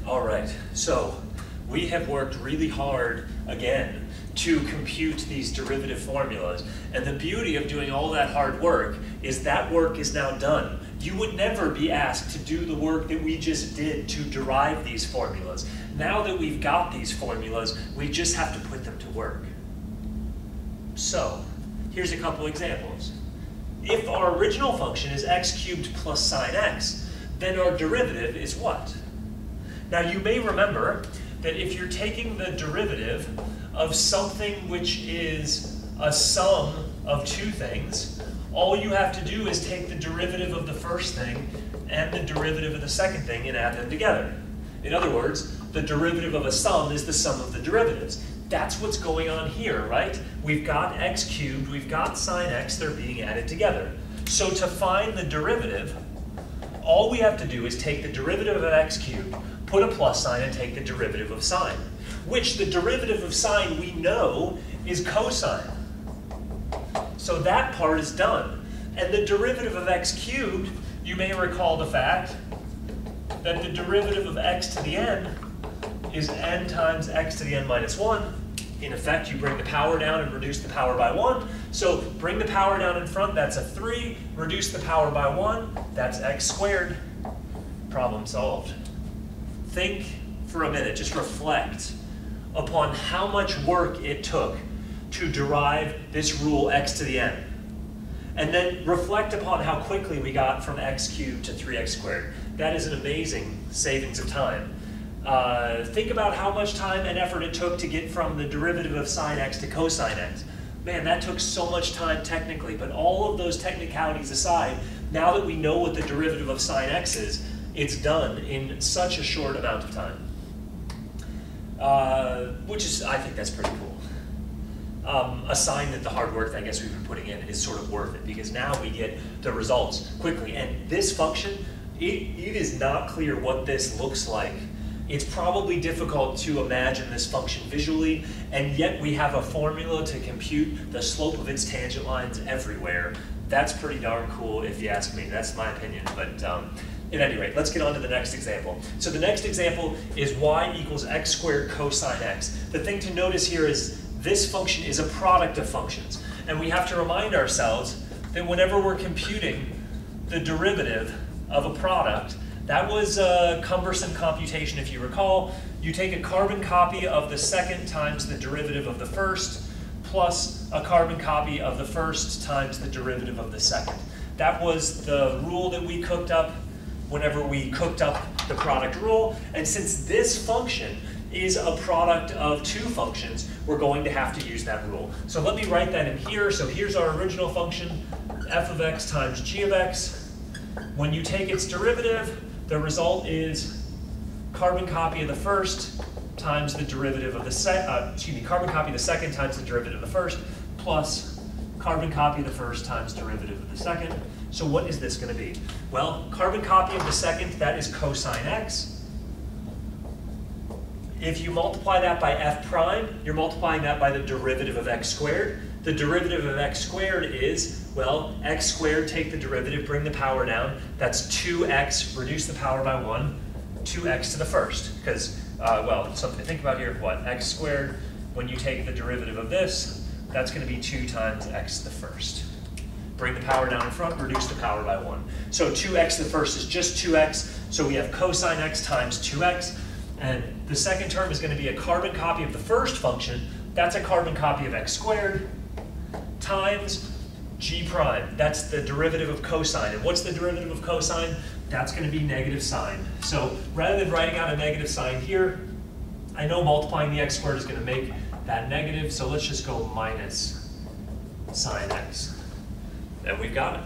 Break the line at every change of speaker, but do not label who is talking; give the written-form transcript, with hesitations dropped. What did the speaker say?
All right, so we have worked really hard, again, to compute these derivative formulas. And the beauty of doing all that hard work is that work is now done. You would never be asked to do the work that we just did to derive these formulas. Now that we've got these formulas, we just have to put them to work. So, here's a couple examples. If our original function is x cubed plus sine x, then our derivative is what? Now you may remember that if you're taking the derivative of something which is a sum of two things, all you have to do is take the derivative of the first thing and the derivative of the second thing and add them together. In other words, the derivative of a sum is the sum of the derivatives. That's what's going on here, right? We've got x cubed, we've got sine x, they're being added together. So to find the derivative, all we have to do is take the derivative of x cubed, put a plus sign, and take the derivative of sine, which the derivative of sine we know is cosine. So that part is done. And the derivative of x cubed, you may recall the fact that the derivative of x to the n is n times x to the n minus 1. In effect, you bring the power down and reduce the power by 1. So bring the power down in front, that's a 3. Reduce the power by 1, that's x squared. Problem solved. Think for a minute, just reflect upon how much work it took to derive this rule x to the n. And then reflect upon how quickly we got from x cubed to 3x squared. That is an amazing savings of time. Think about how much time and effort it took to get from the derivative of sine x to cosine x. Man, that took so much time technically, but all of those technicalities aside, now that we know what the derivative of sine x is, it's done in such a short amount of time. Which is, I think that's pretty cool. A sign that the hard work I guess we've been putting in is sort of worth it, because now we get the results quickly. And this function, it is not clear what this looks like. It's probably difficult to imagine this function visually, and yet we have a formula to compute the slope of its tangent lines everywhere. That's pretty darn cool if you ask me. That's my opinion. But at any rate, let's get on to the next example. So the next example is y equals x squared cosine x. The thing to notice here is this function is a product of functions. And we have to remind ourselves that whenever we're computing the derivative of a product, that was a cumbersome computation if you recall. You take a carbon copy of the second times the derivative of the first, plus a carbon copy of the first times the derivative of the second. That was the rule that we cooked up whenever we cooked up the product rule. And since this function is a product of two functions, we're going to have to use that rule. So let me write that in here. So here's our original function, f of x times g of x. When you take its derivative, the result is carbon copy of the first times the derivative of the carbon copy of the second times the derivative of the first, plus carbon copy of the first times derivative of the second. So what is this going to be? Well, carbon copy of the second, that is cosine x. If you multiply that by f prime, you're multiplying that by the derivative of x squared. The derivative of x squared is, well, x squared, take the derivative, bring the power down. That's 2x, reduce the power by 1, 2x to the first. Because, well, something to think about here, what? X squared, when you take the derivative of this, that's going to be 2 times x to the first. Bring the power down in front, reduce the power by 1. So 2x to the first is just 2x, so we have cosine x times 2x. And the second term is going to be a carbon copy of the first function. That's a carbon copy of x squared times g prime. That's the derivative of cosine. And what's the derivative of cosine? That's going to be negative sine. So rather than writing out a negative sign here, I know multiplying the x squared is going to make that negative, so let's just go minus sine x. And we've got it.